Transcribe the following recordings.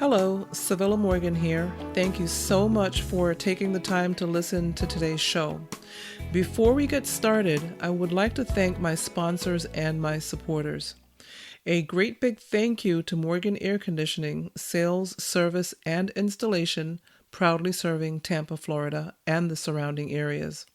Hello, Savilla Morgan here. Thank you so much for taking the time to listen to today's show. Before we get started, I would like to thank my sponsors and my supporters. A great big thank you to Morgan Air Conditioning, sales, service, and installation, proudly serving Tampa, Florida, and the surrounding areas.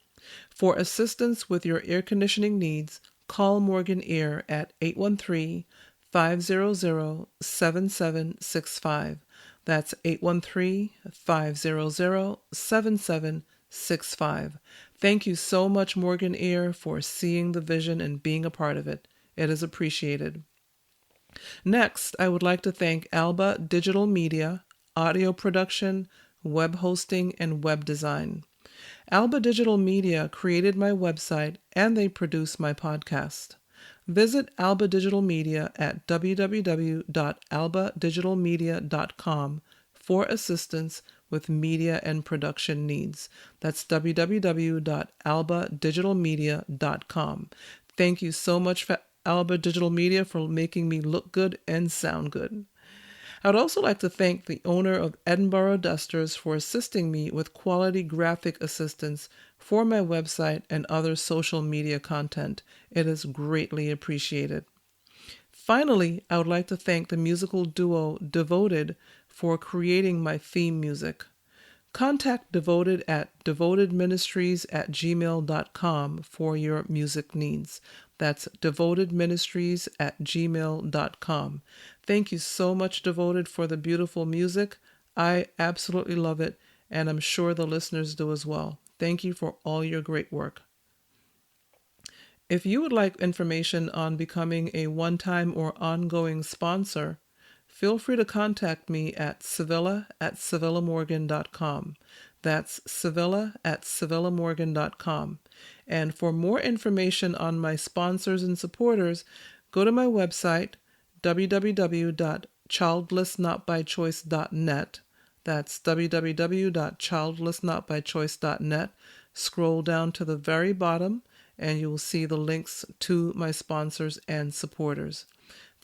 For assistance with your air conditioning needs, call Morgan Air at 813-500-7765. That's 813-500-7765. Thank you so much, Morgan Air, for seeing the vision and being a part of it. It is appreciated. Next, I would like to thank Alba Digital Media, audio production, web hosting, and web design. Alba Digital Media created my website and they produce my podcast. Visit Alba Digital Media at www.albadigitalmedia.com for assistance with media and production needs. That's www.albadigitalmedia.com. Thank you so much for Alba Digital Media for making me look good and sound good. I would also like to thank the owner of Edinburgh Dusters for assisting me with quality graphic assistance for my website and other social media content. It is greatly appreciated. Finally, I would like to thank the musical duo Devoted for creating my theme music. Contact Devoted at devotedministries@gmail.com for your music needs. That's devotedministries@gmail.com. Thank you so much, Devoted, for the beautiful music. I absolutely love it, and I'm sure the listeners do as well. Thank you for all your great work. If you would like information on becoming a one-time or ongoing sponsor, feel free to contact me at sevilla@sevillamorgan.com. That's sevilla@sevillamorgan.com. And for more information on my sponsors and supporters, go to my website, www.childlessnotbychoice.net. That's www.childlessnotbychoice.net. Scroll down to the very bottom, and you will see the links to my sponsors and supporters.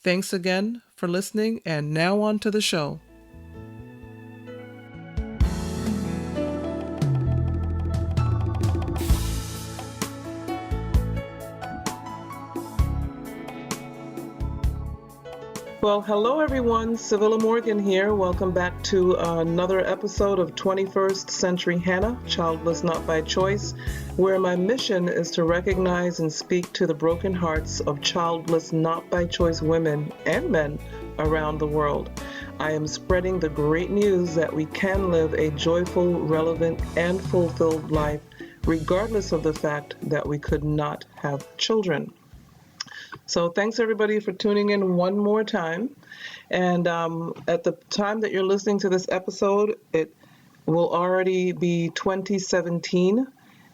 Thanks again for listening, and now on to the show. Well, hello everyone, Savilla Morgan here. Welcome back to another episode of 21st Century Hannah, Childless Not by Choice, where my mission is to recognize and speak to the broken hearts of childless not by choice women and men around the world. I am spreading the great news that we can live a joyful, relevant, and fulfilled life, regardless of the fact that we could not have children. So thanks everybody for tuning in one more time. And at the time that you're listening to this episode, it will already be 2017.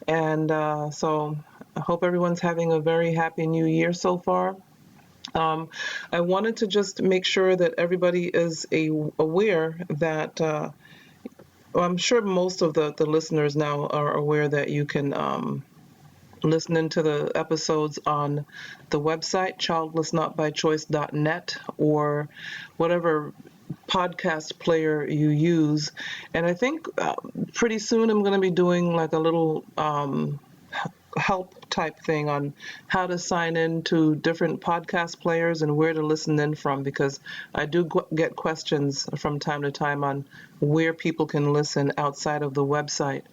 And so I hope everyone's having a very happy new year so far. I wanted to just make sure that everybody is aware that, well, I'm sure most of the listeners now are aware that you can listening to the episodes on the website, childlessnotbychoice.net, or whatever podcast player you use. And I think pretty soon I'm going to be doing like a little help type thing on how to sign in to different podcast players and where to listen in from, because I do get questions from time to time on where people can listen outside of the website.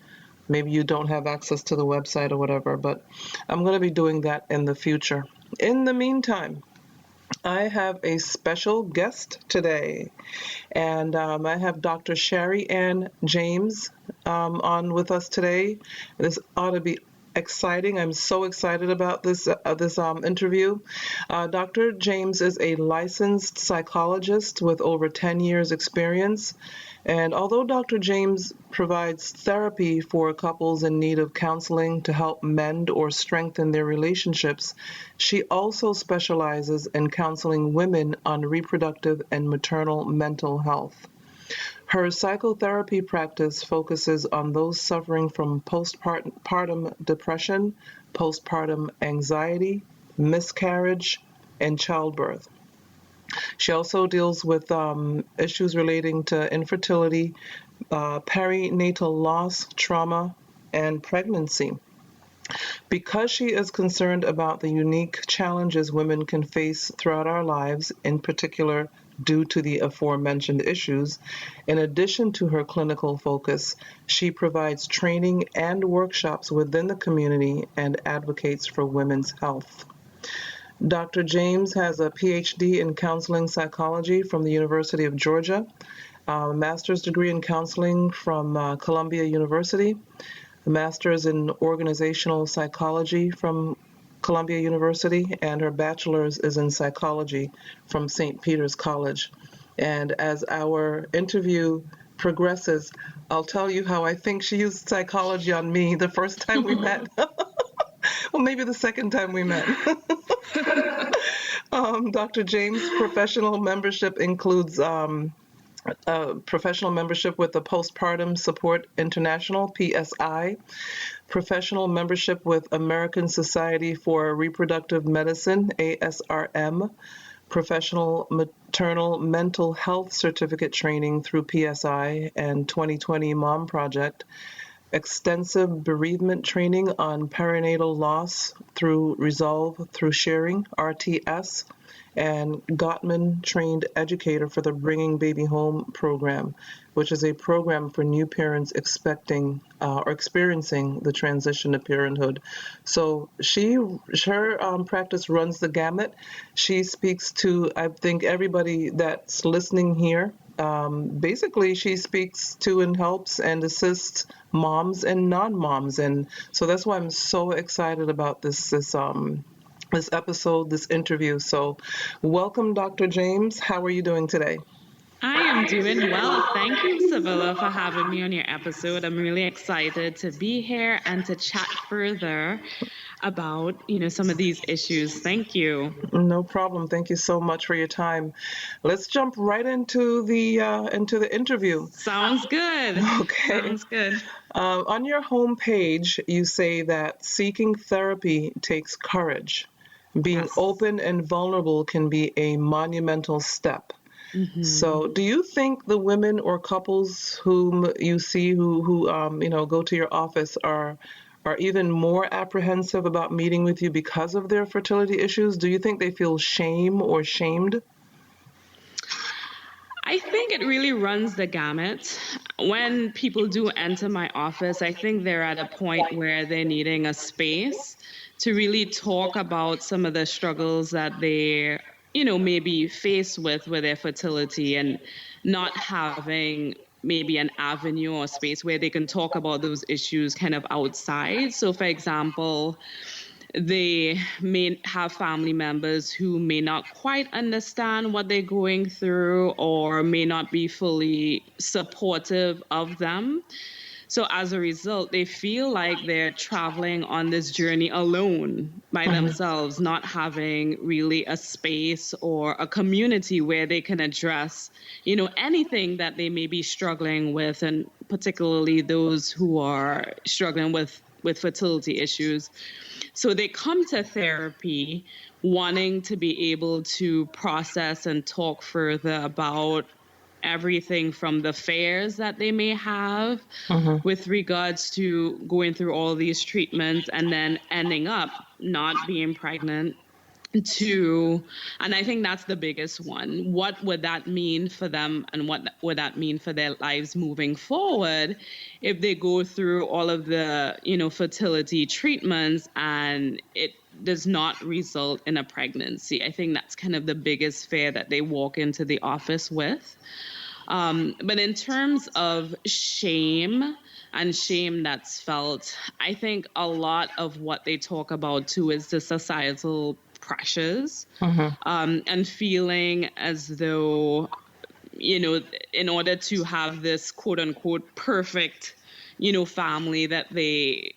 Maybe you don't have access to the website or whatever, but I'm going to be doing that in the future. In the meantime, I have a special guest today, and I have Dr. Shari-ann James on with us today. This ought to be exciting. I'm so excited about this interview. Dr. James is a licensed psychologist with over 10 years experience. And although Dr. James provides therapy for couples in need of counseling to help mend or strengthen their relationships, she also specializes in counseling women on reproductive and maternal mental health. Her psychotherapy practice focuses on those suffering from postpartum depression, postpartum anxiety, miscarriage, and childbirth. She also deals with issues relating to infertility, perinatal loss, trauma, and pregnancy. Because she is concerned about the unique challenges women can face throughout our lives, in particular due to the aforementioned issues, in addition to her clinical focus, she provides training and workshops within the community and advocates for women's health. Dr. James has a PhD in counseling psychology from the University of Georgia, a master's degree in counseling from Columbia University, a master's in organizational psychology from Columbia University, and her bachelor's is in psychology from St. Peter's College. And as our interview progresses, I'll tell you how I think she used psychology on me the first time we met. Well, maybe the second time we met. Dr. James' professional membership includes professional membership with the Postpartum Support International, PSI, professional membership with American Society for Reproductive Medicine, ASRM, professional maternal mental health certificate training through PSI and 2020 Mom Project, extensive bereavement training on perinatal loss through Resolve Through Sharing, RTS, and Gottman trained educator for the Bringing Baby Home program, which is a program for new parents expecting or experiencing the transition to parenthood. So her practice runs the gamut. She speaks to, I think, everybody that's listening here. Basically, she speaks to and helps and assists moms and non-moms, and so that's why I'm so excited about this episode, this interview. So welcome, Dr. James. How are you doing today? I am doing well. Thank you, Sevilla, for having me on your episode. I'm really excited to be here and to chat further about, some of these issues. Thank you. No problem. Thank you so much for your time. Let's jump right into the interview. Sounds good. Okay. Sounds good. On your homepage, you say that seeking therapy takes courage. Being open and vulnerable can be a monumental step. Mm-hmm. So do you think the women or couples whom you see who go to your office are even more apprehensive about meeting with you because of their fertility issues? Do you think they feel shame or shamed? I think it really runs the gamut. When people do enter my office, I think they're at a point where they're needing a space to really talk about some of the struggles that they, may be faced with their fertility and not having maybe an avenue or space where they can talk about those issues kind of outside. So, for example, they may have family members who may not quite understand what they're going through or may not be fully supportive of them. So as a result, they feel like they're traveling on this journey alone by themselves, not having really a space or a community where they can address, anything that they may be struggling with, and particularly those who are struggling with fertility issues. So they come to therapy wanting to be able to process and talk further about everything from the fears that they may have with regards to going through all these treatments and then ending up not being pregnant, and I think that's the biggest one. What would that mean for them, and what would that mean for their lives moving forward if they go through all of the, fertility treatments and it does not result in a pregnancy? I think that's kind of the biggest fear that they walk into the office with. But in terms of shame and shame that's felt, I think a lot of what they talk about too is the societal pressures, and feeling as though, in order to have this quote unquote perfect, family, that they,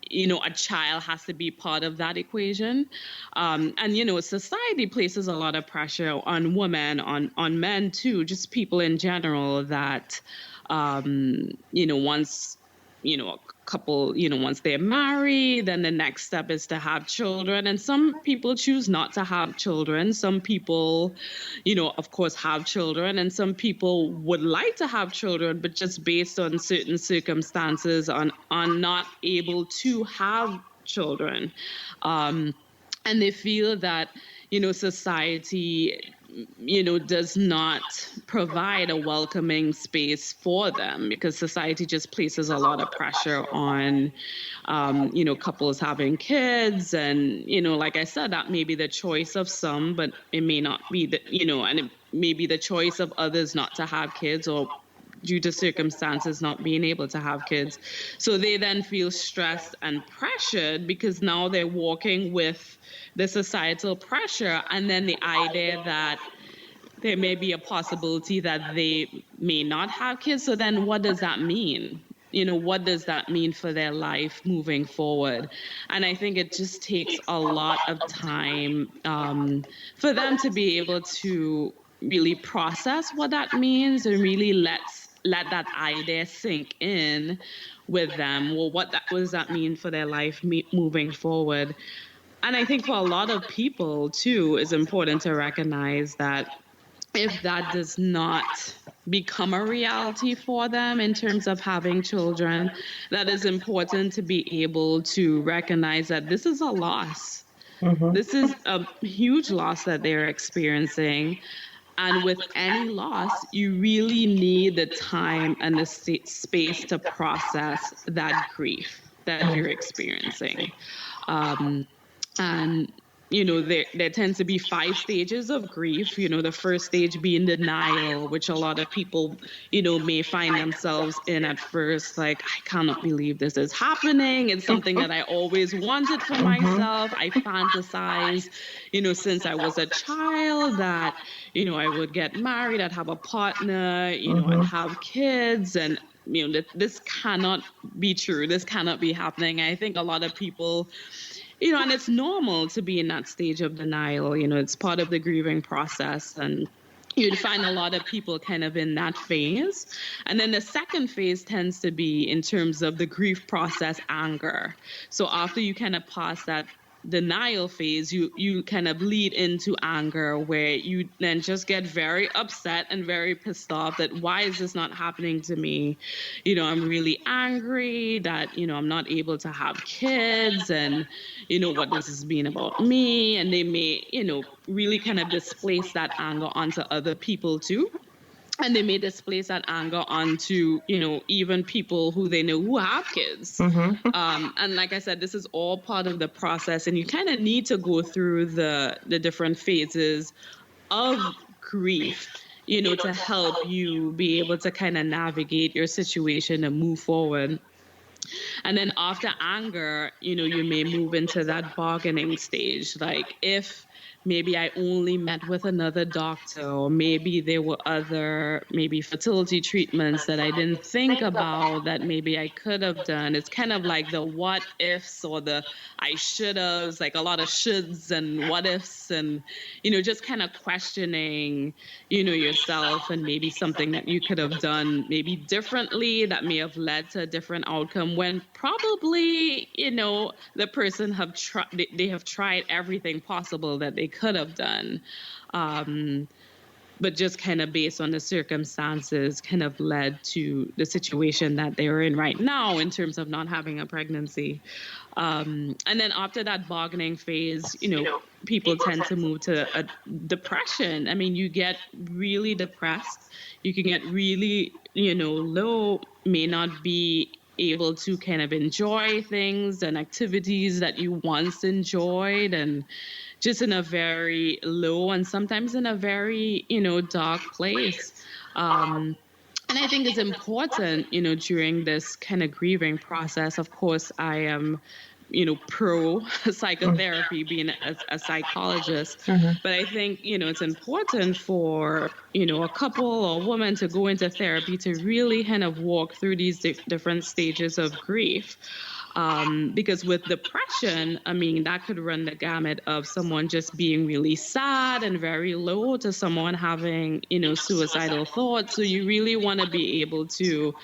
a child has to be part of that equation. And, society places a lot of pressure on women, on men too, just people in general that, once a couple, once they're married, then the next step is to have children. And some people choose not to have children. Some people, of course, have children. And some people would like to have children, but just based on certain circumstances are not able to have children. And they feel that, society does not provide a welcoming space for them, because society just places a lot of pressure on, couples having kids. And, like I said, that may be the choice of some, but it may not be and it may be the choice of others not to have kids, or due to circumstances not being able to have kids. So they then feel stressed and pressured, because now they're walking with the societal pressure, and then the idea that there may be a possibility that they may not have kids. So then what does that mean? What does that mean for their life moving forward? And I think it just takes a lot of time for them to be able to really process what that means, and really let that idea sink in with them. Well, what does that mean for their life moving forward? And I think for a lot of people, too, it's important to recognize that if that does not become a reality for them in terms of having children, that is important to be able to recognize that this is a loss. Mm-hmm. This is a huge loss that they're experiencing. And with any loss, you really need the time and the space to process that grief that you're experiencing. And, there tends to be 5 stages of grief. The first stage being denial, which a lot of people, may find themselves in at first, like, I cannot believe this is happening. It's something that I always wanted for myself. I fantasize, since I was a child that, I would get married, I'd have a partner, I'd have kids, and this cannot be true. This cannot be happening. I think a lot of people, and it's normal to be in that stage of denial. It's part of the grieving process. And you'd find a lot of people kind of in that phase. And then the second phase tends to be, in terms of the grief process, anger. So after you kind of pass that denial phase, you kind of lead into anger, where you then just get very upset and very pissed off that, why is this not happening to me? I'm really angry that, I'm not able to have kids, and, what does this mean about me? And they may, really kind of displace that anger onto other people too. And they may displace that anger onto, even people who they know who have kids. Mm-hmm. And like I said, this is all part of the process. And you kind of need to go through the different phases of grief, to help you be able to kind of navigate your situation and move forward. And then after anger, you may move into that bargaining stage. Like, if maybe I only met with another doctor, or maybe there were other fertility treatments that I didn't think about that maybe I could have done. It's kind of like the what ifs, or the I should have, like a lot of shoulds and what ifs, and, just kind of questioning, yourself, and maybe something that you could have done maybe differently that may have led to a different outcome, when probably, the person they have tried everything possible that they could have done. But just kind of based on the circumstances kind of led to the situation that they're in right now in terms of not having a pregnancy. And then after that bargaining phase, people tend to move to a depression. I mean, you get really depressed. You can get really, low, may not be able to kind of enjoy things and activities that you once enjoyed, and just in a very low and sometimes in a very, dark place. And I think it's important, during this kind of grieving process. Of course, I am, pro psychotherapy, being a psychologist. Mm-hmm. But I think, it's important for, a couple or a woman to go into therapy to really kind of walk through these different stages of grief. Because with depression, I mean, that could run the gamut of someone just being really sad and very low to someone having, suicidal thoughts. So you really want to be able to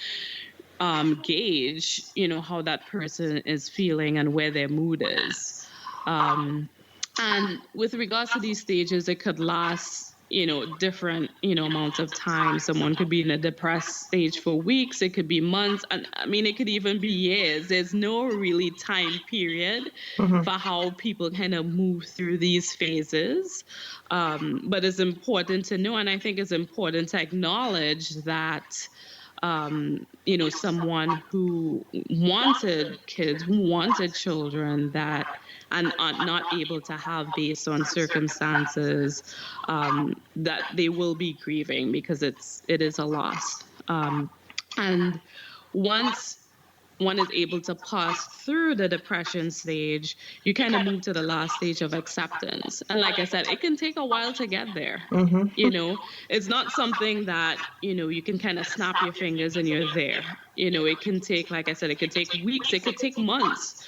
gauge, how that person is feeling and where their mood is. And with regards to these stages, it could last, different, amounts of time. Someone could be in a depressed stage for weeks. It could be months. And I mean, it could even be years. There's no really time period for how people kind of move through these phases. But it's important to know, and I think it's important to acknowledge that someone who wanted kids, who wanted children and are not able to have based on circumstances, that they will be grieving because it is a loss. And once one is able to pass through the depression stage, you kind of move to the last stage of acceptance. And like I said, it can take a while to get there. It's not something that, you can kind of snap your fingers and you're there. It can take, like I said, it could take weeks, it could take months,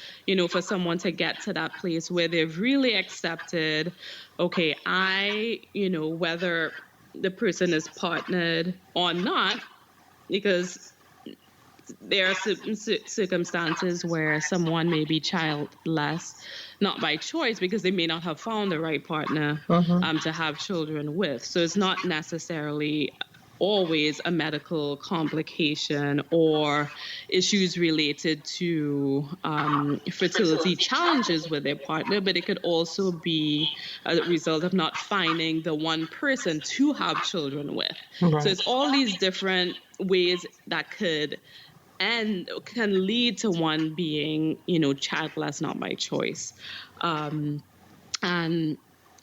for someone to get to that place where they've really accepted, okay, whether the person is partnered or not, because there are certain circumstances where someone may be childless, not by choice, because they may not have found the right partner to have children with. So it's not necessarily always a medical complication or issues related to fertility challenges with their partner, but it could also be a result of not finding the one person to have children with. Right. So it's all these different ways that could and can lead to one being, childless, not by choice. And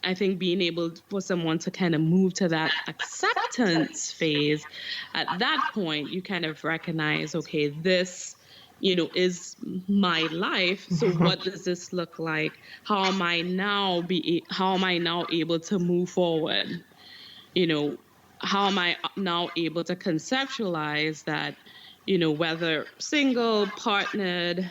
I think being able for someone to kind of move to that acceptance phase, at that point, you kind of recognize, okay, this, is my life. So what does this look like? How am I now able to move forward? How am I now able to conceptualize that, whether single, partnered,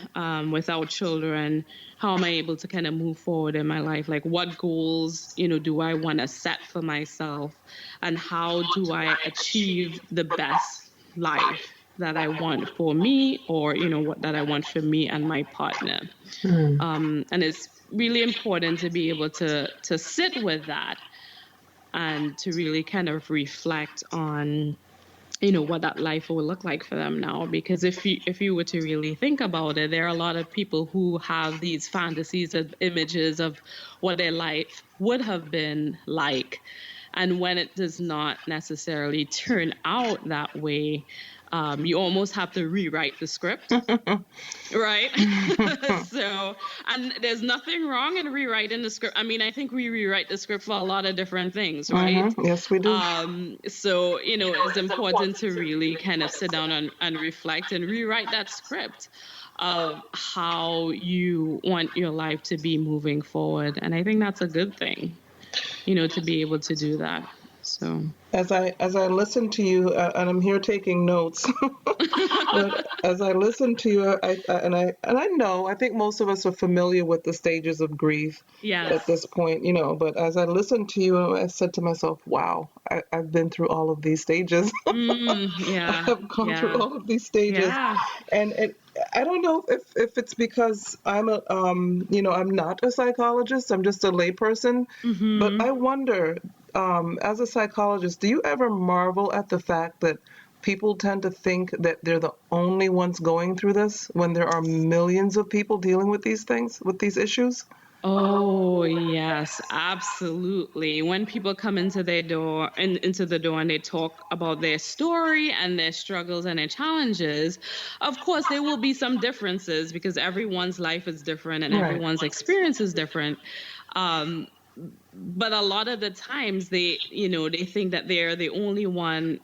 without children, how am I able to kind of move forward in my life? Like, what goals, do I want to set for myself? And how do I achieve the best life that I want for me, or, what that I want for me and my partner? And it's really important to be able to sit with that and to really kind of reflect on, what that life will look like for them now. Because if you were to really think about it, there are a lot of people who have these fantasies of images of what their life would have been like. And when it does not necessarily turn out that way, you almost have to rewrite the script, right? So, and there's nothing wrong in rewriting the script. I mean, I think we rewrite the script for a lot of different things, right? Yes, we do. So, it's important to really kind of sit down and reflect and rewrite that script of how you want your life to be moving forward. And I think that's a good thing, to be able to do that. So as I listen to you, and I'm here taking notes, but as I listen to you, I know, I think most of us are familiar with the stages of grief at this point, but as I listened to you, I said to myself, wow, I've been through all of these stages. I have gone through all of these stages. And I don't know if it's because I'm I'm not a psychologist, I'm just a layperson, but I wonder, as a psychologist, do you ever marvel at the fact that people tend to think that they're the only ones going through this when there are millions of people dealing with these things, with these issues? Oh, yes, absolutely. When people come into the door and they talk about their story and their struggles and their challenges, of course, there will be some differences because everyone's life is different and everyone's experience is different. But a lot of the times they think that they're the only one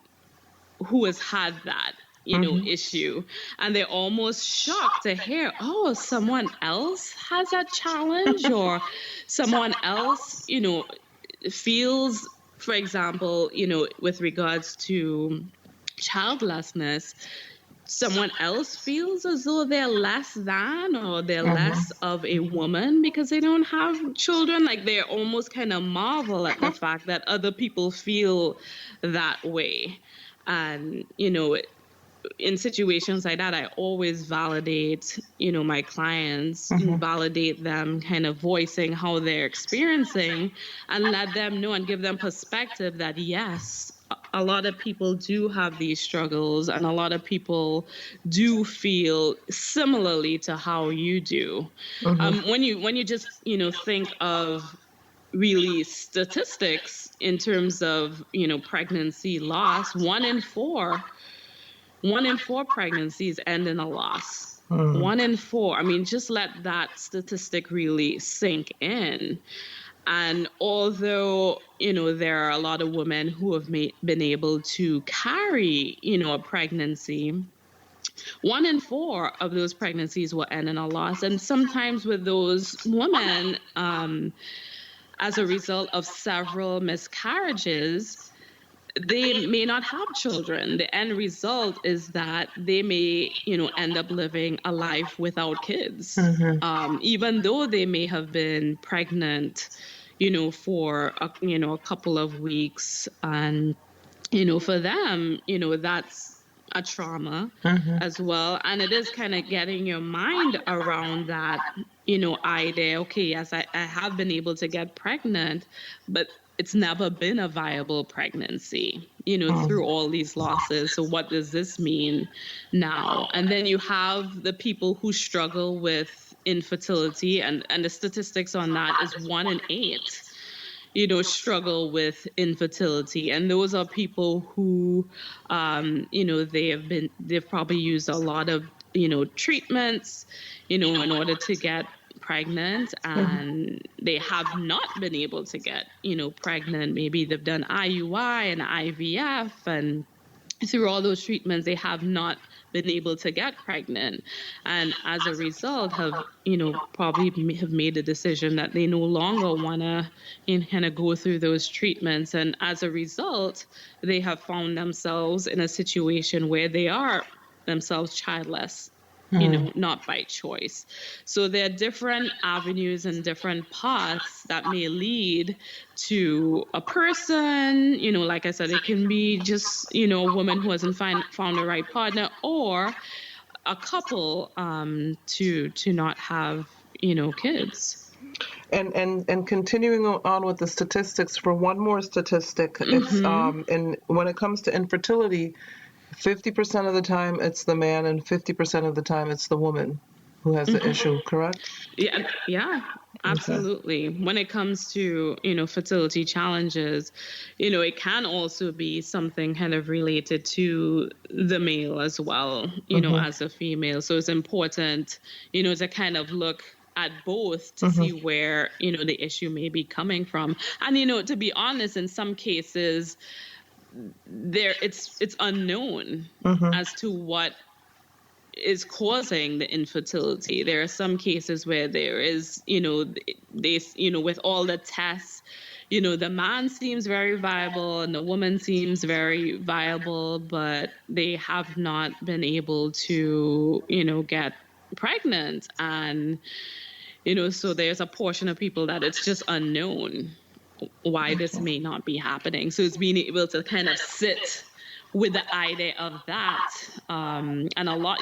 who has had that, issue. And they're almost shocked to hear, oh, someone else has that challenge, or someone else, feels, for example, with regards to childlessness, someone else feels as though they're less than, or they're less of a woman because they don't have children. Like, they almost kind of marvel at the fact that other people feel that way. And, in situations like that, I always validate, my clients, and validate them kind of voicing how they're experiencing, and let them know and give them perspective that, yes, a lot of people do have these struggles, and a lot of people do feel similarly to how you do. When you just, think of really statistics in terms of, pregnancy loss, one in four pregnancies end in a loss. 1 in 4. I mean, just let that statistic really sink in. And although, there are a lot of women who have been able to carry, a pregnancy, 1 in 4 of those pregnancies will end in a loss. And sometimes with those women, as a result of several miscarriages, they may not have children. The end result is that they may, end up living a life without kids, even though they may have been pregnant, for a couple of weeks. And, for them, that's a trauma as well. And it is kind of getting your mind around that, idea. Okay, yes, I have been able to get pregnant, but it's never been a viable pregnancy, through all these losses. So what does this mean now? And then you have the people who struggle with infertility, and the statistics on that is 1 in 8, struggle with infertility. And those are people who, they've probably used a lot of, treatments, in order to get pregnant, and they have not been able to get, pregnant. Maybe they've done IUI and IVF, and through all those treatments, they have not been able to get pregnant. And as a result have, probably have made a decision that they no longer want to kind of go through those treatments. And as a result, they have found themselves in a situation where they are themselves childless, not by choice. So there are different avenues and different paths that may lead to a person, like I said, it can be just, a woman who hasn't found the right partner, or a couple to not have, kids. And continuing on with the statistics, for one more statistic, it's and when it comes to infertility, 50% of the time it's the man, and 50% of the time it's the woman who has the issue, correct? Yeah, absolutely. Okay. When it comes to, fertility challenges, it can also be something kind of related to the male as well, as a female. So it's important, to kind of look at both to see where, the issue may be coming from. And, to be honest, in some cases, it's unknown as to what is causing the infertility. There are some cases where there is, with all the tests, the man seems very viable and the woman seems very viable, but they have not been able to, get pregnant. And, so there's a portion of people that it's just unknown why this may not be happening. So it's being able to kind of sit with the idea of that. And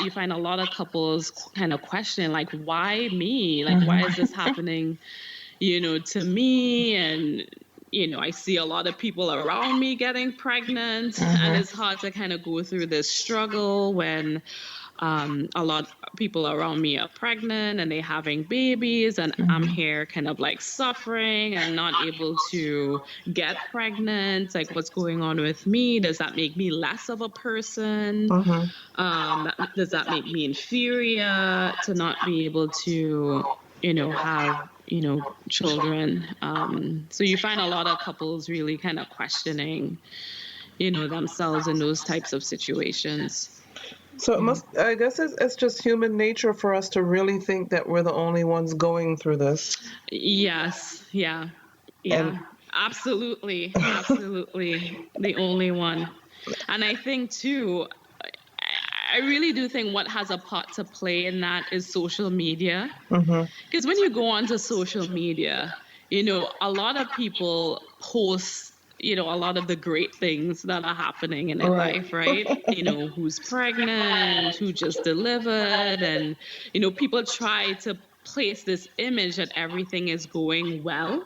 you find a lot of couples kind of questioning, like, why me? Like, why is this happening, to me? And, I see a lot of people around me getting pregnant, and it's hard to kind of go through this struggle when a lot of people around me are pregnant and they're having babies, and I'm here kind of like suffering and not able to get pregnant. Like, what's going on with me? Does that make me less of a person? Does that make me inferior to not be able to, have, children? So you find a lot of couples really kind of questioning, themselves in those types of situations. So I guess it's just human nature for us to really think that we're the only ones going through this. Yes. Yeah. Absolutely. The only one. And I think too, I really do think what has a part to play in that is social media. Because when you go onto social media, a lot of people post, a lot of the great things that are happening in their life, right? Who's pregnant, who just delivered, and, people try to place this image that everything is going well.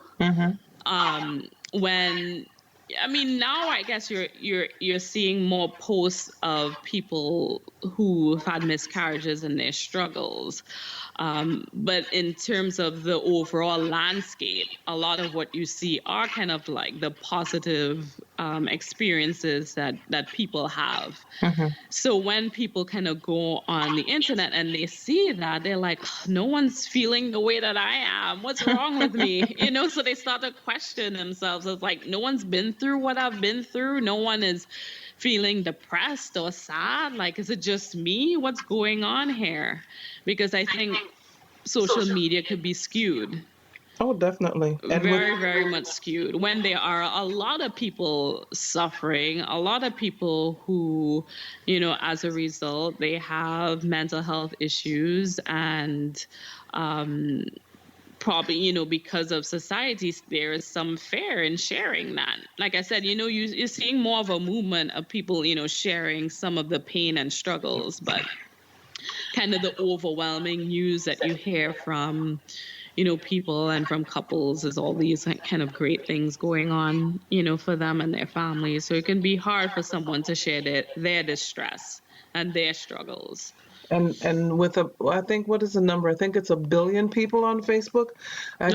When now I guess you're seeing more posts of people who have had miscarriages and their struggles. But in terms of the overall landscape, a lot of what you see are kind of like the positive experiences that people have. So when people kind of go on the internet and they see that, they're like, no one's feeling the way that I am. What's wrong with me? So they start to question themselves. It's like, no one's been through what I've been through. No one is feeling depressed or sad. Like, is it just me? What's going on here? Because I think social media could be skewed. Oh, definitely. And very, very much skewed when there are a lot of people suffering, a lot of people who, as a result, they have mental health issues and probably, because of society, there is some fear in sharing that. Like I said, you're seeing more of a movement of people, sharing some of the pain and struggles, but kind of the overwhelming news that you hear from people and from couples is all these kind of great things going on, for them and their families. So it can be hard for someone to share their distress and their struggles. And with I think, what is the number? I think it's 1 billion people on Facebook. I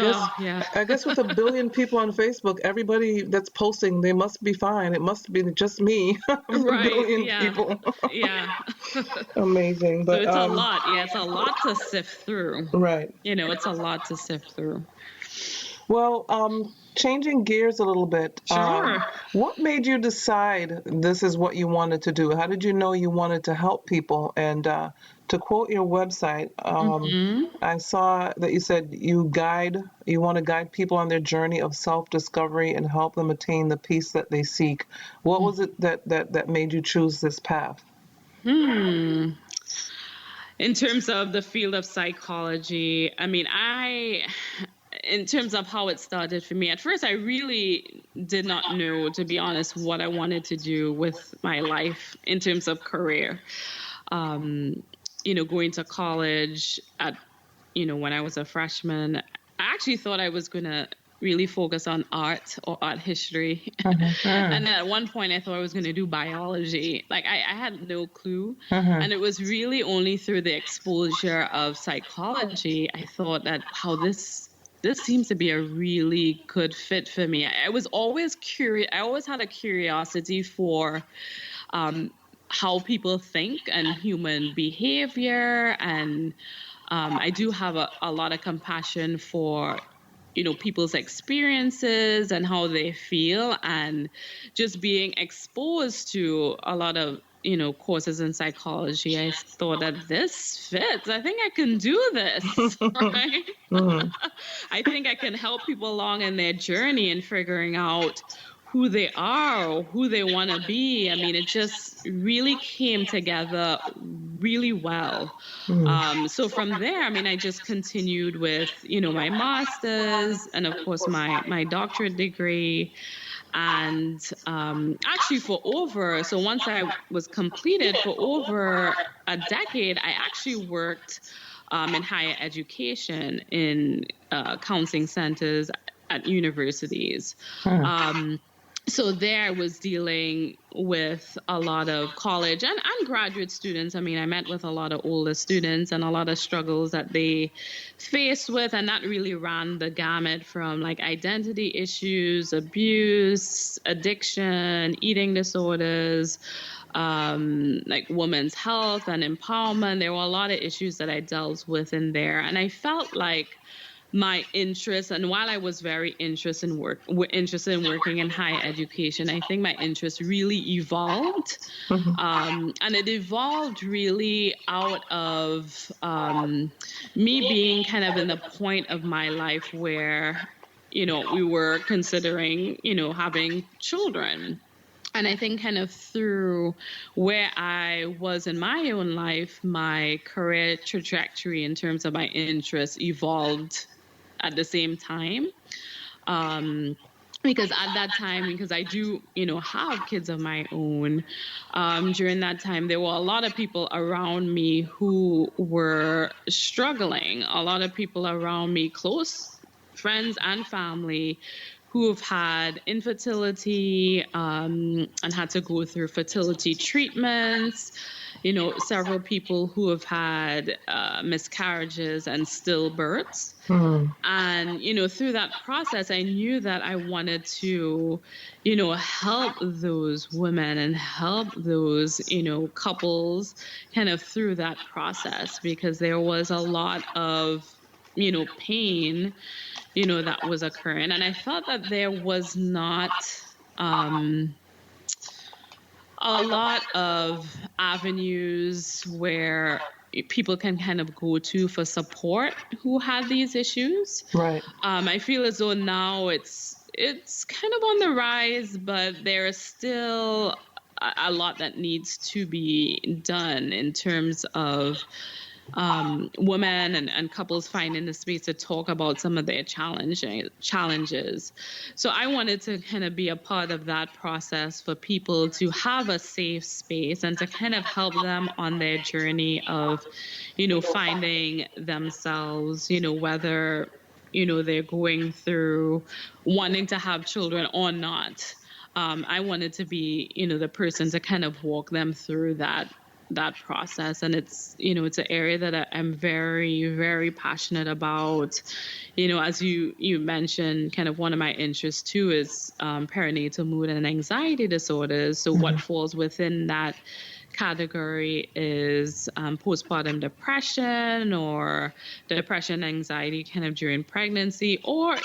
guess with 1 billion people on Facebook, everybody that's posting, they must be fine. It must be just me. Right. 1 billion people. Yeah. Amazing. But so it's a lot. Yeah, it's a lot to sift through. Right. It's a lot to sift through. Well, changing gears a little bit. Sure. What made you decide this is what you wanted to do? How did you know you wanted to help people? And to quote your website, I saw that you said you want to guide people on their journey of self-discovery and help them attain the peace that they seek. What was it that made you choose this path? In terms of the field of psychology, in terms of how it started for me, at first I really did not know, to be honest, what I wanted to do with my life in terms of career. Going to college when I was a freshman, I actually thought I was going to really focus on art or art history. And then at one point I thought I was going to do biology. Like I had no clue. And it was really only through the exposure of psychology I thought that how this seems to be a really good fit for me. I was always curious. I always had a curiosity for how people think and human behavior. And I do have a lot of compassion for, people's experiences and how they feel. And just being exposed to a lot of courses in psychology, I thought that this fits. I think I can do this, right? I think I can help people along in their journey and figuring out who they are or who they want to be. It just really came together really well. So from there, I just continued with, my master's and of course my doctorate degree. And actually once I was completed, for over a decade, I actually worked in higher education in counseling centers at universities. So there I was dealing with a lot of college and graduate students. I met with a lot of older students and a lot of struggles that they faced with, and that really ran the gamut from like identity issues, abuse, addiction, eating disorders, like women's health and empowerment. There were a lot of issues that I dealt with in there, and I felt like my interest, and while I was very interested in working in higher education, I think my interest really evolved. And it evolved really out of me being kind of in the point of my life where, we were considering, having children. And I think kind of through where I was in my own life, my career trajectory in terms of my interests evolved at the same time. because at that time, because I do, have kids of my own, during that time, there were a lot of people around me who were struggling, a lot of people around me, close friends and family, who have had infertility, and had to go through fertility treatments, several people who have had miscarriages and stillbirths. And, through that process, I knew that I wanted to, help those women and help those, couples kind of through that process, because there was a lot of, pain, that was occurring. And I felt that there was not a lot of avenues where people can kind of go to for support who had these issues. Right. I feel as though now it's kind of on the rise, but there is still a lot that needs to be done in terms of women and couples finding the space to talk about some of their challenges. So I wanted to kind of be a part of that process for people to have a safe space and to kind of help them on their journey of, finding themselves, whether, they're going through wanting to have children or not. I wanted to be, the person to kind of walk them through that process. And it's, it's an area that I'm very, very passionate about. As you mentioned, kind of one of my interests too is perinatal mood and anxiety disorders. So what falls within that category is postpartum depression or depression, anxiety kind of during pregnancy, or,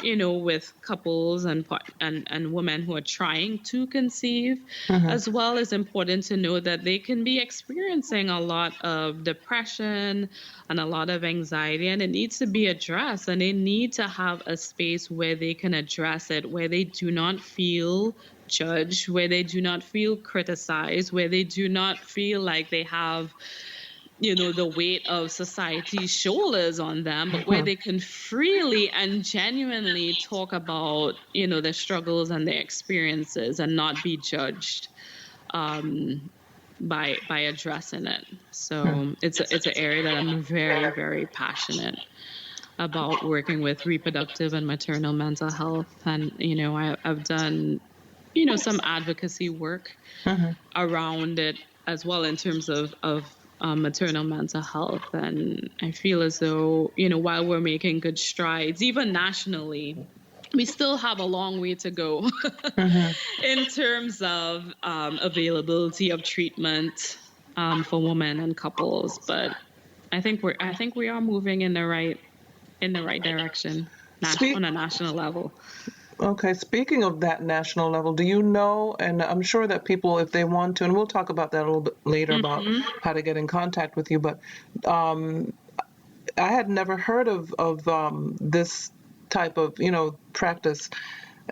with couples and women who are trying to conceive, as well. As important to know that they can be experiencing a lot of depression and a lot of anxiety, and it needs to be addressed, and they need to have a space where they can address it, where they do not feel judged, where they do not feel criticized, where they do not feel like they have, the weight of society's shoulders on them, but where they can freely and genuinely talk about, their struggles and their experiences and not be judged by addressing it. So it's an area that I'm very, very passionate about, working with reproductive and maternal mental health. And, I've done some advocacy work around it as well in terms of maternal mental health. And I feel as though, while we're making good strides, even nationally, we still have a long way to go in terms of availability of treatment for women and couples. But I think we are moving in the right direction on a national level. Okay, speaking of that national level, do you know, and I'm sure that people, if they want to, and we'll talk about that a little bit later about how to get in contact with you, but I had never heard of this type of, practice.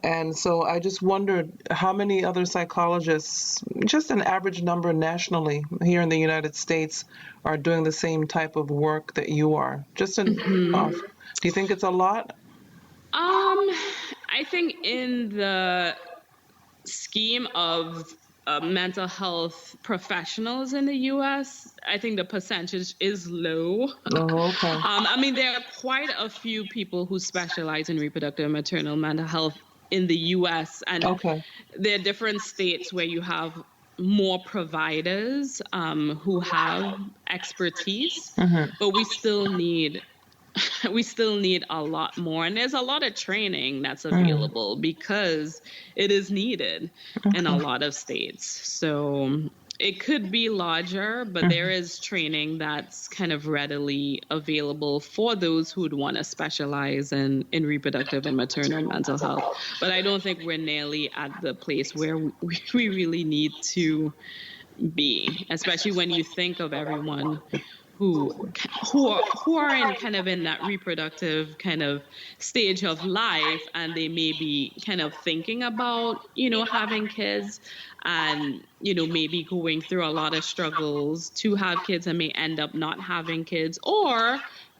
And so I just wondered how many other psychologists, just an average number nationally here in the United States, are doing the same type of work that you are. Just off. Do you think it's a lot? I think in the scheme of mental health professionals in the U.S., I think the percentage is low. Oh, okay. There are quite a few people who specialize in reproductive and maternal mental health in the U.S. And there are different states where you have more providers who have expertise, but we still need a lot more. And there's a lot of training that's available because it is needed in a lot of states. So it could be larger, but there is training that's kind of readily available for those who would want to specialize in reproductive and maternal mental health. But I don't think we're nearly at the place where we really need to be, especially when you think of everyone who are in kind of in that reproductive kind of stage of life, and they may be kind of thinking about, having kids, and, maybe going through a lot of struggles to have kids and may end up not having kids, or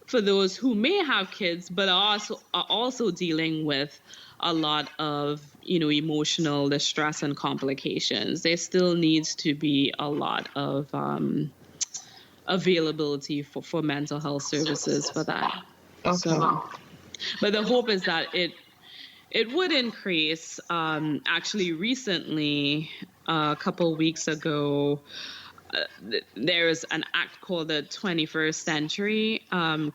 for those who may have kids but are also dealing with a lot of, emotional distress and complications. There still needs to be a lot of availability for mental health services for that. Okay. So, but the hope is that it would increase. Actually, recently, a couple weeks ago, there's an act called the 21st Century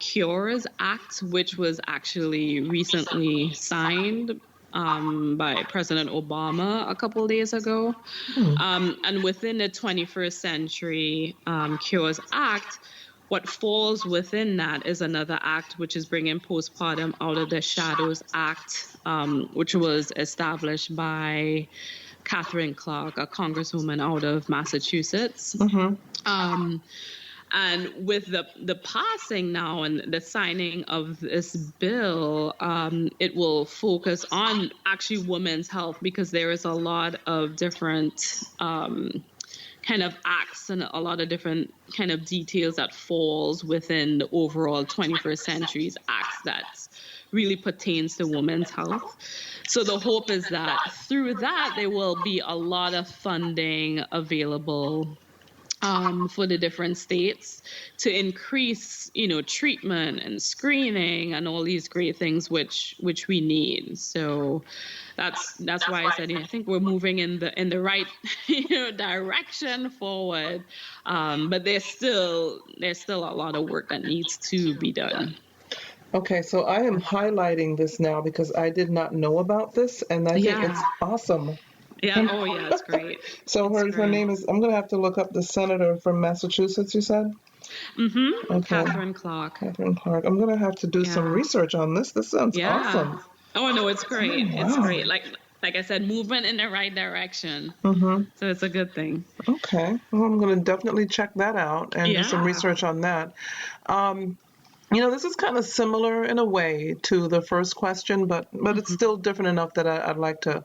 Cures Act, which was actually recently signed by President Obama a couple days ago. And within the 21st Century Cures Act, what falls within that is another act, which is bringing postpartum out of the shadows act, which was established by Catherine Clark, a congresswoman out of Massachusetts. And with the passing now and the signing of this bill, it will focus on actually women's health, because there is a lot of different kind of acts and a lot of different kind of details that falls within the overall 21st Century's acts that really pertains to women's health. So the hope is that through that, there will be a lot of funding available for the different states to increase, treatment and screening and all these great things which we need. So that's why I said I think we're moving in the right direction forward. But there's still a lot of work that needs to be done. Okay, so I am highlighting this now because I did not know about this, and I think it's awesome. Yeah. Oh, yeah. It's great. So her name is. I'm gonna have to look up the senator from Massachusetts. You said. Okay. Catherine Clark. Catherine Clark. I'm gonna have to do some research on this. This sounds awesome. Oh no, it's great. Oh, wow. It's great. Like I said, movement in the right direction. So it's a good thing. Okay. Well, I'm gonna definitely check that out and do some research on that. This is kind of similar in a way to the first question, but it's still different enough that I'd like to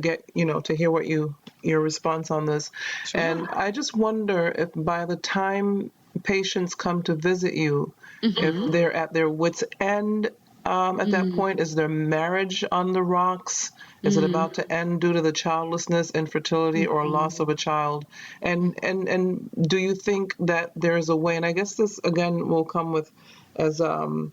get, to hear what your response on this. Sure. And I just wonder if by the time patients come to visit you, if they're at their wits' end at that point, is their marriage on the rocks? Is it about to end due to the childlessness, infertility, or loss of a child? And do you think that there is a way? And I guess this again will come with as the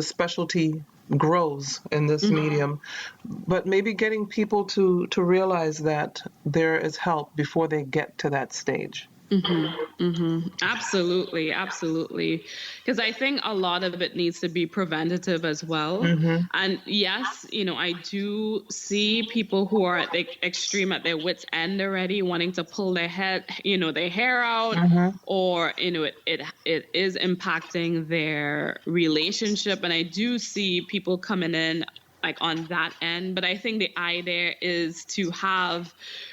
specialty grows in this medium, but maybe getting people to realize that there is help before they get to that stage. Absolutely. Because I think a lot of it needs to be preventative as well. And yes, I do see people who are at the extreme, at their wits' end already, wanting to pull their hair out, or it is impacting their relationship. And I do see people coming in like on that end. But I think the idea is to have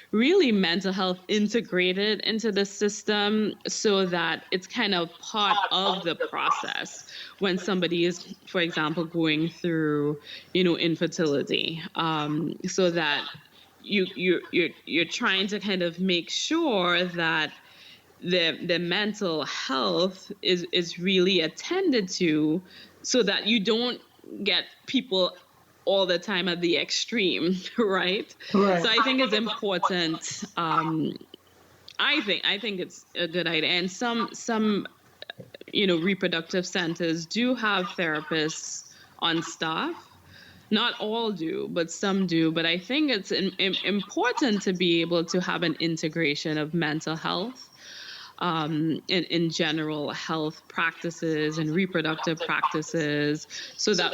really mental health integrated into the system so that it's kind of part of the process when somebody is, for example, going through, infertility, so that you're trying to kind of make sure that the mental health is really attended to, so that you don't get people all the time at the extreme, right? So I think it's important. I think it's a good idea. And some reproductive centers do have therapists on staff. Not all do, but some do. But I think it's important to be able to have an integration of mental health in general health practices and reproductive practices, so that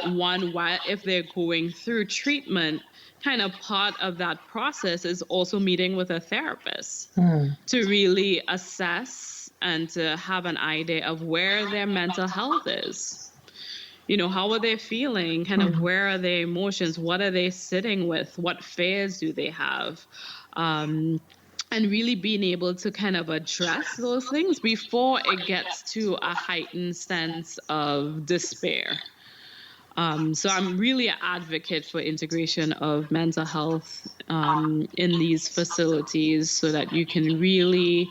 if they're going through treatment, kind of part of that process is also meeting with a therapist to really assess and to have an idea of where their mental health is. How are they feeling? Kind of where are their emotions? What are they sitting with? What fears do they have? And really being able to kind of address those things before it gets to a heightened sense of despair. So I'm really an advocate for integration of mental health in these facilities, so that you can really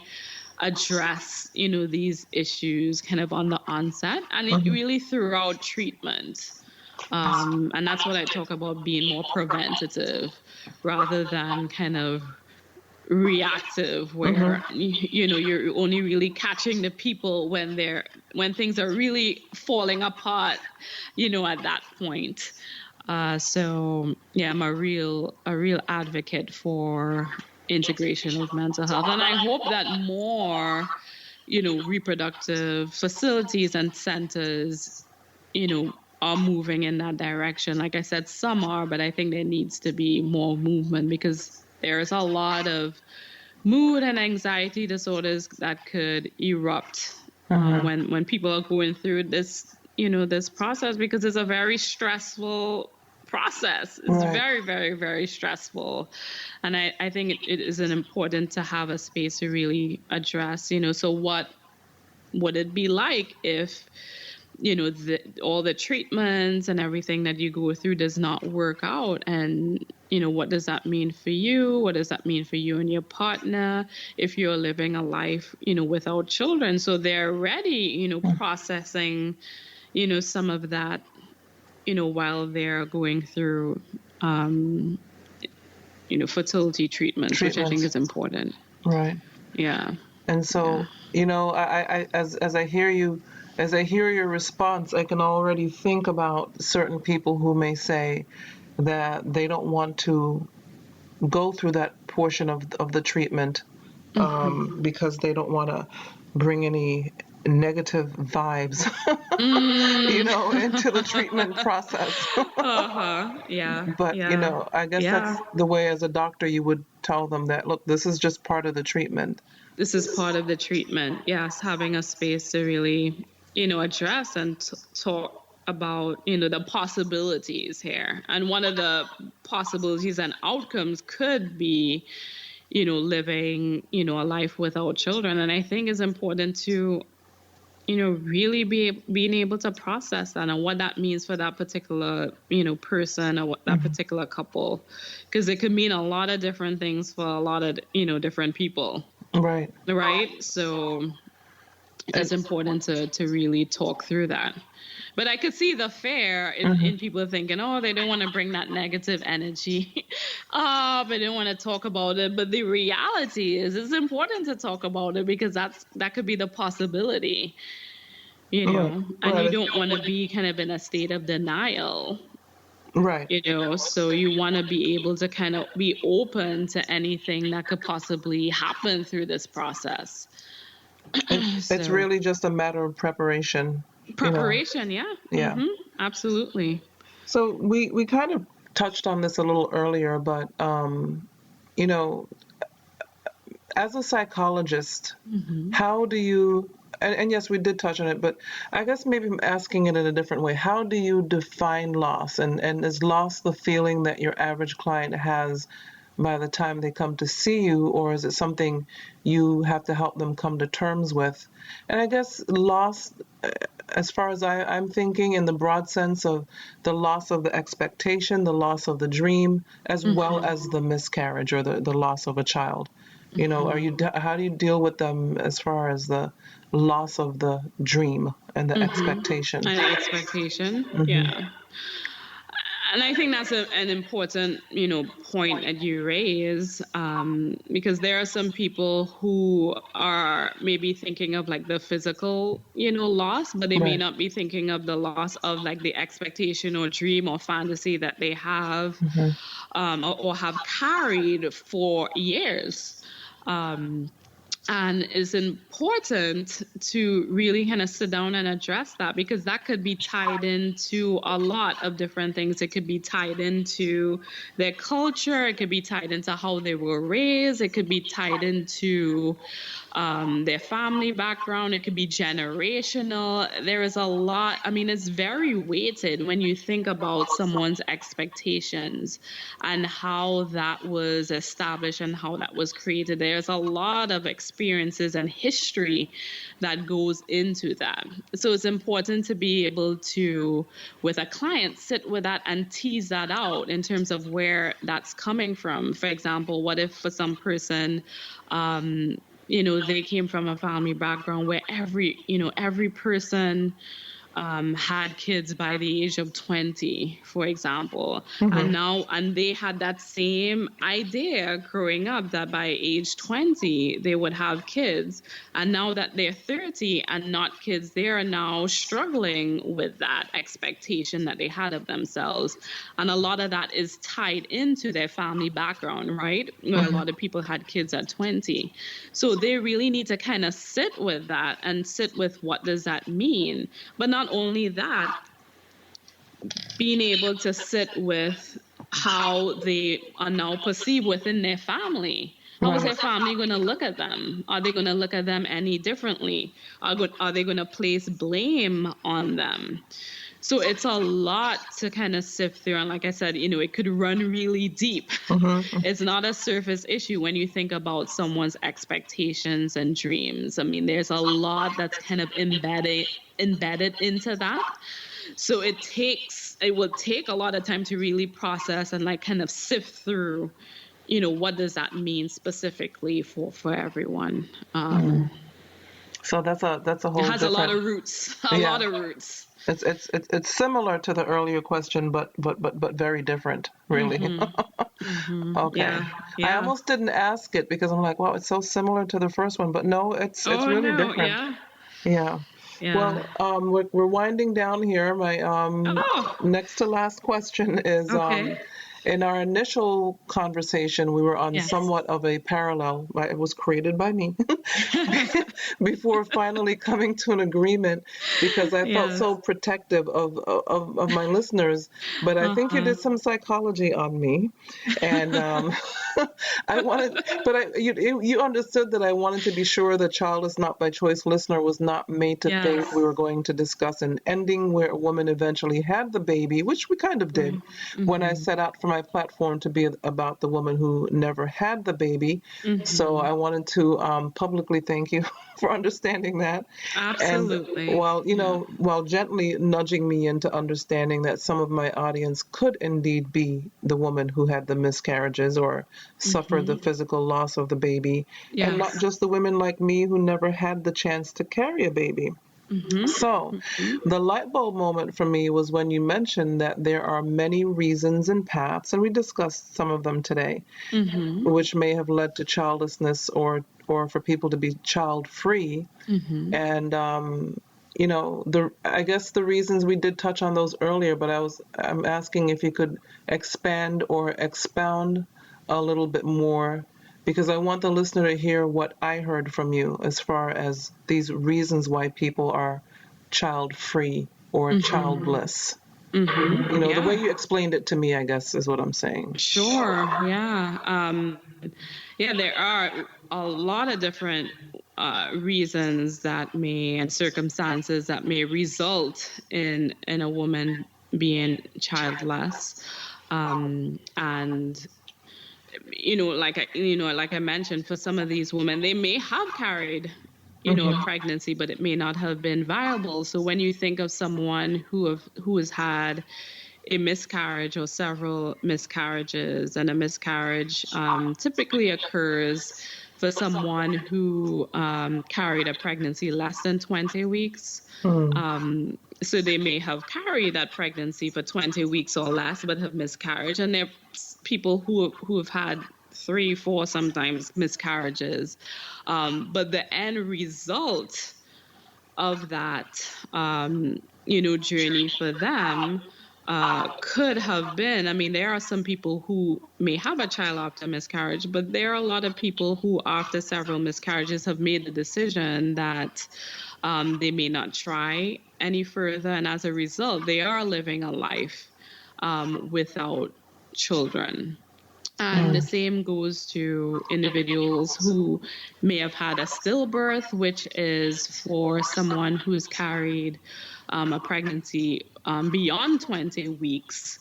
address, these issues kind of on the onset and really throughout treatment. And that's what I talk about, being more preventative rather than kind of reactive, where you're only really catching the people when things are really falling apart, at that point. So yeah, I'm a real advocate for integration of mental health, and I hope that more reproductive facilities and centers are moving in that direction. Like I said, some are, but I think there needs to be more movement, because there's a lot of mood and anxiety disorders that could erupt when people are going through this, this process, because it's a very stressful process. It's very, very, very stressful. And I think it is important to have a space to really address, so what would it be like if all the treatments and everything that you go through does not work out? And, what does that mean for you? What does that mean for you and your partner if you're living a life, without children? So they're already, processing, some of that, while they're going through, fertility treatments, which I think is important. Right. Yeah. And so, I as I hear you, as I hear your response, I can already think about certain people who may say that they don't want to go through that portion of the treatment because they don't want to bring any negative vibes, into the treatment process. Yeah. But, I guess that's the way as a doctor you would tell them that, look, this is just part of the treatment. This is part of the treatment. Yes, having a space to really, address and talk about, the possibilities here. And one of the possibilities and outcomes could be, living, a life without children. And I think it's important to, really being able to process that and what that means for that particular, person or what that particular couple, because it could mean a lot of different things for a lot of, different people. Right. So it's important to really talk through that. But I could see the fear in people thinking, oh, they don't want to bring that negative energy up. They don't want to talk about it. But the reality is it's important to talk about it, because that could be the possibility, and you don't want to be kind of in a state of denial. Right. So you want to be able to kind of be open to anything that could possibly happen through this process. It's really just a matter of preparation. Yeah. Yeah. Absolutely. So we kind of touched on this a little earlier, but, as a psychologist, how do you, and yes, we did touch on it, but I guess maybe I'm asking it in a different way. How do you define loss? And is loss the feeling that your average client has by the time they come to see you, or is it something you have to help them come to terms with? And I guess loss, as far as I'm thinking, in the broad sense of the loss of the expectation, the loss of the dream, as well as the miscarriage or the loss of a child. How do you deal with them as far as the loss of the dream and the expectation? And expectation, yeah. And I think that's an important, point that you raise, because there are some people who are maybe thinking of like the physical, loss, but they may not be thinking of the loss of like the expectation or dream or fantasy that they have, or have carried for years. And it's important to really kind of sit down and address that, because that could be tied into a lot of different things. It could be tied into their culture. It could be tied into how they were raised. It could be tied into their family background. It could be generational. There is a lot. I mean, it's very weighted when you think about someone's expectations and how that was established and how that was created. There's a lot of experiences and history that goes into that. So it's important to be able to, with a client, sit with that and tease that out in terms of where that's coming from. For example, what if for some person, they came from a family background where every person had kids by the age of 20, for example, and they had that same idea growing up that by age 20 they would have kids, and now that they're 30 and not kids, they are now struggling with that expectation that they had of themselves. And a lot of that is tied into their family background, right? Where a lot of people had kids at 20. So they really need to kind of sit with that and sit with what does that mean. But not only that, being able to sit with how they are now perceived within their family. How is their family going to look at them? Are they going to look at them any differently? Are they going to place blame on them? So it's a lot to kind of sift through. And like I said, it could run really deep. It's not a surface issue when you think about someone's expectations and dreams. I mean, there's a lot that's kind of embedded into that. So it will take a lot of time to really process and like kind of sift through, what does that mean specifically for everyone. So that's a whole. It has a lot of roots. A lot of roots. It's similar to the earlier question, but very different, really. Okay. Yeah. I almost didn't ask it because I'm like, wow, it's so similar to the first one, but no, it's really different. Yeah. Well, we're winding down here. My next to last question is in our initial conversation, we were on somewhat of a parallel. It was created by me before finally coming to an agreement because I felt so protective of my listeners. But I think you did some psychology on me, and I wanted. But you understood that I wanted to be sure the Childless Not by Choice listener was not made to think we were going to discuss an ending where a woman eventually had the baby, which we kind of did when I set out for my platform to be about the woman who never had the baby. So I wanted to publicly thank you for understanding that. Absolutely. And while gently nudging me into understanding that some of my audience could indeed be the woman who had the miscarriages or suffered the physical loss of the baby, and not just the women like me who never had the chance to carry a baby. So the light bulb moment for me was when you mentioned that there are many reasons and paths, and we discussed some of them today, which may have led to childlessness or for people to be child-free. And, I guess the reasons we did touch on those earlier, but I'm asking if you could expand or expound a little bit more, because I want the listener to hear what I heard from you as far as these reasons why people are child-free or childless. The way you explained it to me, I guess, is what I'm saying. Sure, yeah. There are a lot of different reasons and circumstances that may result in a woman being childless. And like I mentioned, for some of these women, they may have carried, a pregnancy, but it may not have been viable. So when you think of someone who has had a miscarriage or several miscarriages, and a miscarriage typically occurs for someone who carried a pregnancy less than 20 weeks. So they may have carried that pregnancy for 20 weeks or less, but have miscarried. And there are people who have had 3, 4, sometimes miscarriages. But the end result of that, journey for them could have been, there are some people who may have a child after miscarriage, but there are a lot of people who, after several miscarriages, have made the decision that they may not try any further. And as a result, they are living a life without children. And the same goes to individuals who may have had a stillbirth, which is for someone who's carried a pregnancy beyond 20 weeks.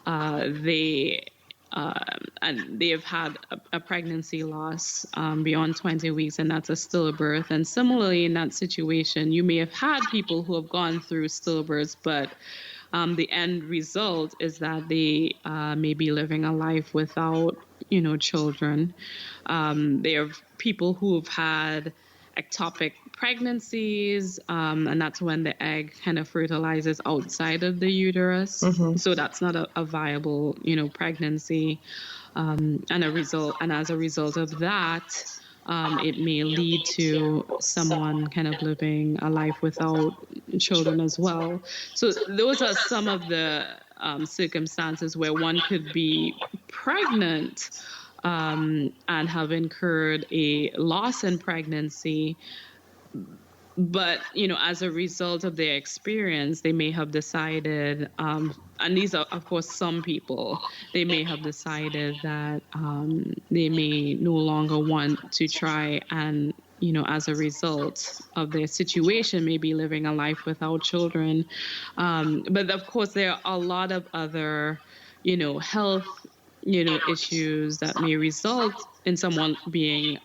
They have had a pregnancy loss beyond 20 weeks, and that's a stillbirth. And similarly, in that situation, you may have had people who have gone through stillbirths, but the end result is that they may be living a life without, children. There are people who have had ectopic pregnancies, and that's when the egg kind of fertilizes outside of the uterus. So that's not a viable, pregnancy. And as a result of that, it may lead to someone kind of living a life without children as well. So those are some of the circumstances where one could be pregnant and have incurred a loss in pregnancy. But, as a result of their experience, they may have decided, and these are, of course, some people, they may have decided that they may no longer want to try and, as a result of their situation, maybe living a life without children. But of course, there are a lot of other, health, issues that may result in someone being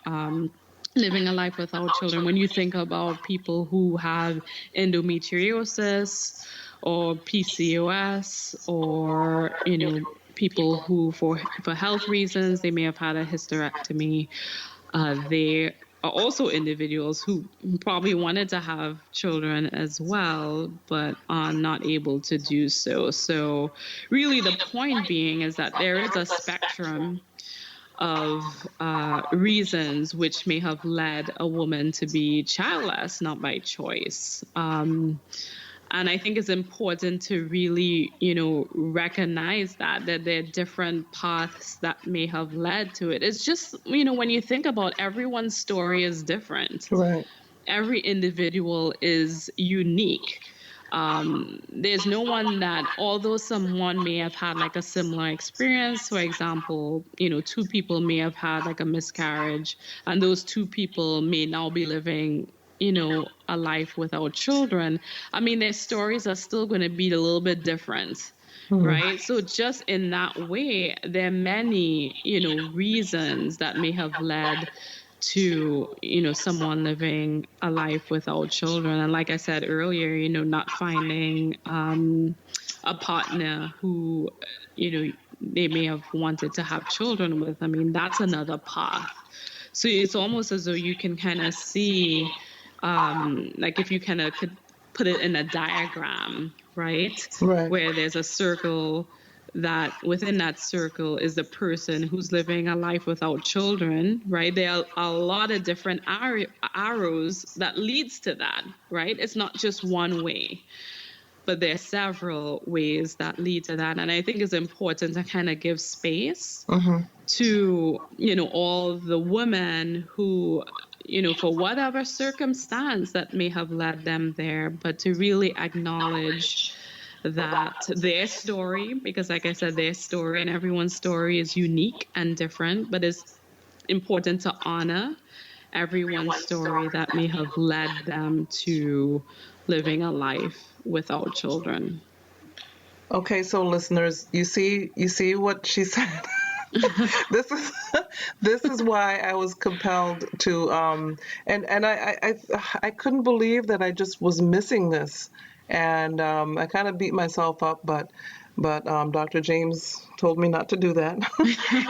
living a life without children. When you think about people who have endometriosis or PCOS, or people who for health reasons they may have had a hysterectomy, they are also individuals who probably wanted to have children as well, but are not able to do so. So really the point being is that there is a spectrum of reasons which may have led a woman to be childless, not by choice. And I think it's important to really, recognize that there are different paths that may have led to it. It's just, when you think about everyone's story is different. Right. Every individual is unique. There's no one that, although someone may have had like a similar experience, for example, two people may have had like a miscarriage, and those two people may now be living, a life without children. I mean, their stories are still going to be a little bit different. Right. So just in that way, there are many, reasons that may have led to, someone living a life without children. And like I said earlier, not finding a partner who, they may have wanted to have children with. I mean, that's another path. So it's almost as though you can kind of see, like if you kind of could put it in a diagram, right? Where there's a circle, that within that circle is the person who's living a life without children, right? There are a lot of different arrows that leads to that, right? It's not just one way, but there are several ways that lead to that. And I think it's important to kind of give space to, all the women who, for whatever circumstance that may have led them there, but to really acknowledge that their story, because like I said, their story and everyone's story is unique and different, but it's important to honor everyone's story that may have led them to living a life without children. Okay, so listeners, you see what she said. This is why I was compelled to and I couldn't believe that I just was missing this. And I kind of beat myself up, but Dr. James told me not to do that.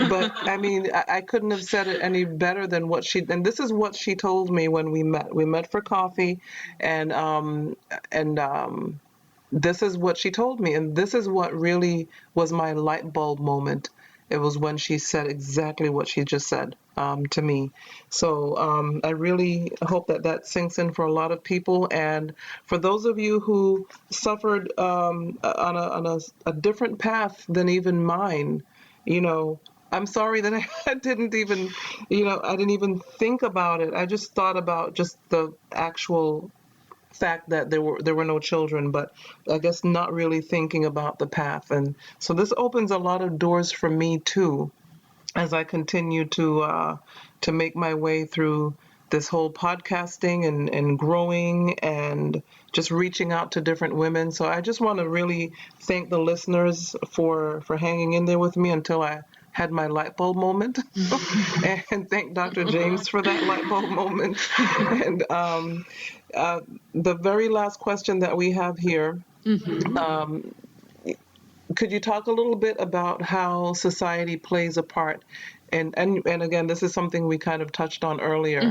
But I mean, I couldn't have said it any better than what she. And this is what she told me when we met. We met for coffee, and this is what she told me, and this is what really was my light bulb moment. It was when she said exactly what she just said to me. So I really hope that sinks in for a lot of people. And for those of you who suffered on a different path than even mine, I'm sorry that I didn't even, I didn't even think about it. I just thought about just the actual fact that there were no children, but I guess not really thinking about the path. And so this opens a lot of doors for me too, as I continue to make my way through this whole podcasting and growing and just reaching out to different women. So I just want to really thank the listeners for hanging in there with me until I had my light bulb moment. And thank Dr. James for that light bulb moment. And the very last question that we have here, could you talk a little bit about how society plays a part And again, this is something we kind of touched on earlier,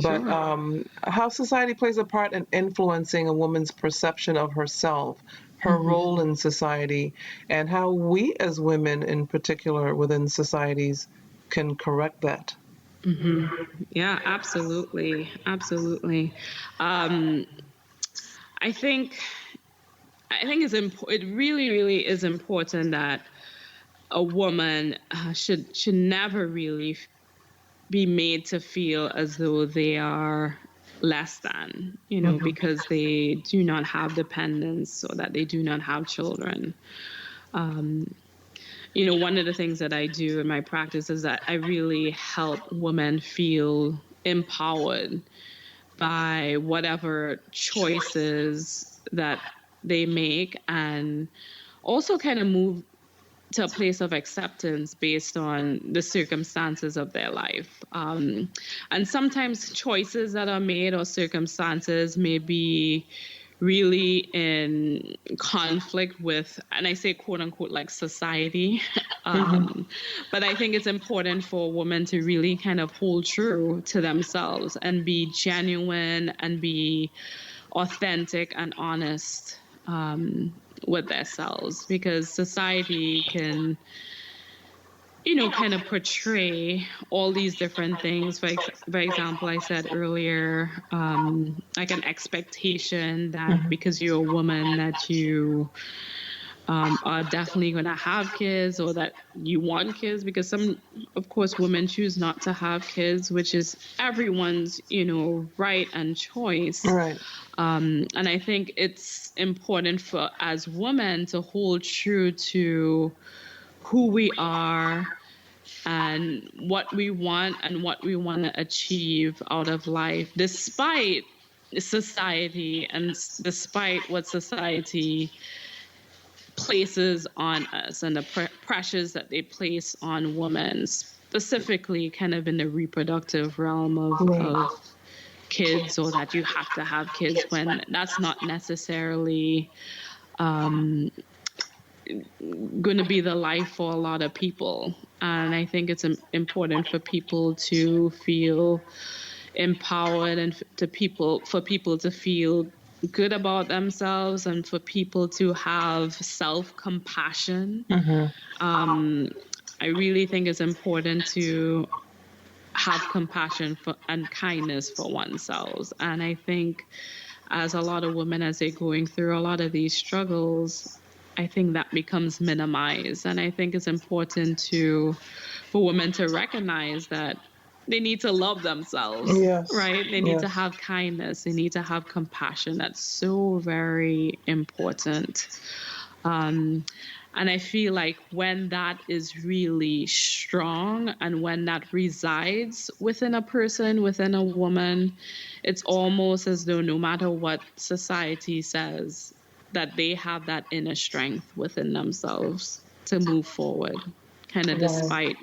but Sure. how society plays a part in influencing a woman's perception of herself, her role in society, and how we as women in particular within societies can correct that. Yeah, absolutely. Absolutely. Um, I think it really, really is important that a woman should never really be made to feel as though they are less than, because they do not have dependents or that they do not have children. One of the things that I do in my practice is that I really help women feel empowered by whatever choices that they make, and also kind of move to a place of acceptance based on the circumstances of their life. And sometimes choices that are made or circumstances may be really in conflict with, and I say quote unquote, like society. But I think it's important for women to really kind of hold true to themselves and be genuine and be authentic and honest with themselves, because society can, kind of portray all these different things. For example, I said earlier, like an expectation that because you're a woman that you are definitely going to have kids, or that you want kids, because some, of course, women choose not to have kids, which is everyone's, right and choice. Right. And I think it's important for, as women, to hold true to who we are and what we want and what we want to achieve out of life, despite society and despite what society places on us and the pressures that they place on women, specifically kind of in the reproductive realm of kids, or that you have to have kids, when that's not necessarily going to be the life for a lot of people. And I think it's important for people to feel empowered, and for people to feel good about themselves, and for people to have self-compassion. I really think it's important to have compassion for and kindness for oneself. And I think as a lot of women, as they're going through a lot of these struggles, I think that becomes minimized. And I think it's important for women to recognize that they need to love themselves, right? They need to have kindness. They need to have compassion. That's so very important. And I feel like when that is really strong, and when that resides within a person, within a woman, it's almost as though no matter what society says, that they have that inner strength within themselves to move forward, kind of despite,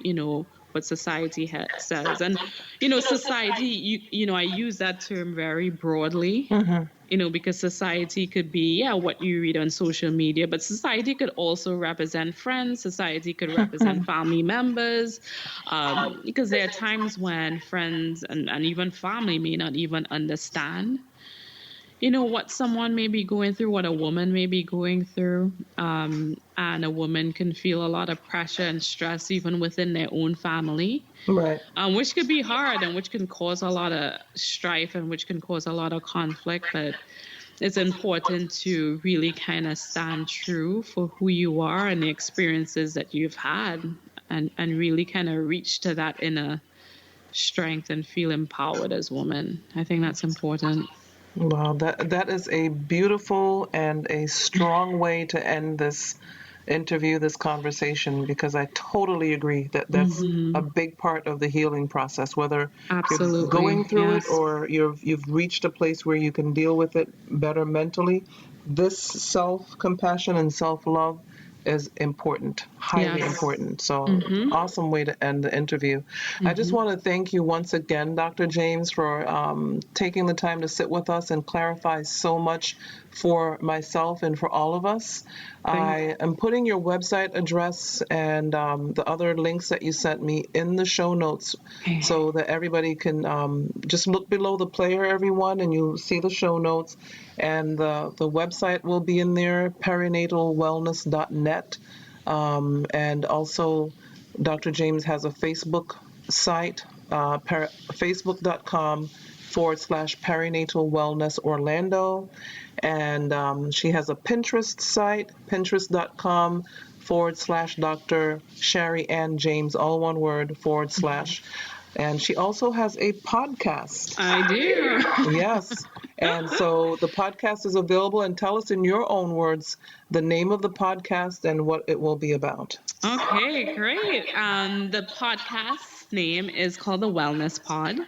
what society says. And, society, I use that term very broadly, because society could be, what you read on social media, but society could also represent friends. Society could represent family members, because there are times when friends and even family may not even understand what someone may be going through, what a woman may be going through. And a woman can feel a lot of pressure and stress even within their own family, Right. Which could be hard, and which can cause a lot of strife, and which can cause a lot of conflict. But it's important to really kind of stand true for who you are and the experiences that you've had, and really kind of reach to that inner strength and feel empowered as women. I think that's important. Wow, that is a beautiful and a strong way to end this interview, this conversation, because I totally agree that that's a big part of the healing process, whether you're going through it or you've reached a place where you can deal with it better mentally. This self-compassion and self-love is important, highly important. So awesome way to end the interview. I just want to thank you once again, Dr. James, for taking the time to sit with us and clarify so much for myself and for all of us. I am putting your website address and the other links that you sent me in the show notes so that everybody can just look below the player, everyone, and you'll see the show notes. And the website will be in there, perinatalwellness.net. And also, Dr. James has a Facebook site, facebook.com/perinatal wellness Orlando. And she has a Pinterest site, pinterest.com/Dr. Shari-ann James, all one word, / And she also has a podcast. I do. Yes. And so the podcast is available, and tell us in your own words the name of the podcast and what it will be about. Okay, great. The podcast name is called The Wellness Pod.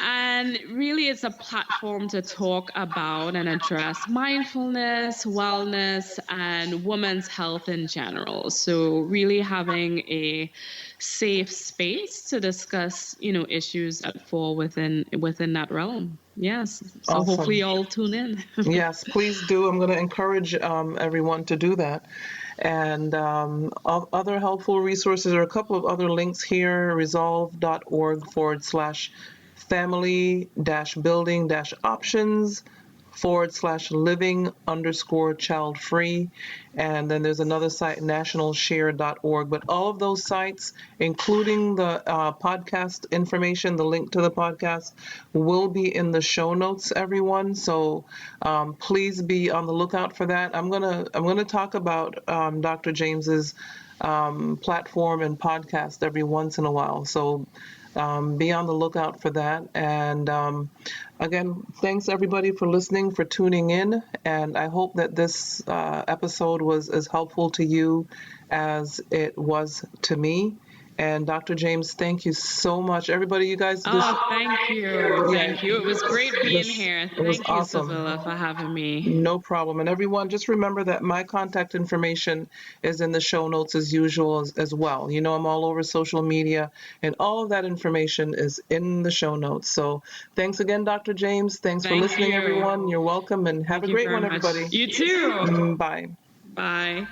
And really, it's a platform to talk about and address mindfulness, wellness, and women's health in general. So really having a safe space to discuss, issues that fall within that realm. Yes. So Awesome. Hopefully you'll tune in. Yes, please do. I'm going to encourage everyone to do that. And other helpful resources are a couple of other links here, resolve.org /family-building-options /living_child-free. And then there's another site, nationalshare.org. But all of those sites, including the podcast information, the link to the podcast, will be in the show notes, everyone. So please be on the lookout for that. I'm gonna talk about Dr. James's platform and podcast every once in a while. So be on the lookout for that. And again, thanks everybody for listening, for tuning in. And I hope that this episode was as helpful to you as it was to me. And Dr. James, thank you so much. Everybody, you guys. Thank you. Thank you. It was great being here. Thank you, awesome. Sevilla, for having me. No problem. And everyone, just remember that my contact information is in the show notes as usual as well. I'm all over social media, and all of that information is in the show notes. So thanks again, Dr. James. Thanks for listening, everyone. You're welcome, and have a great one, everybody. You too. Bye. Bye.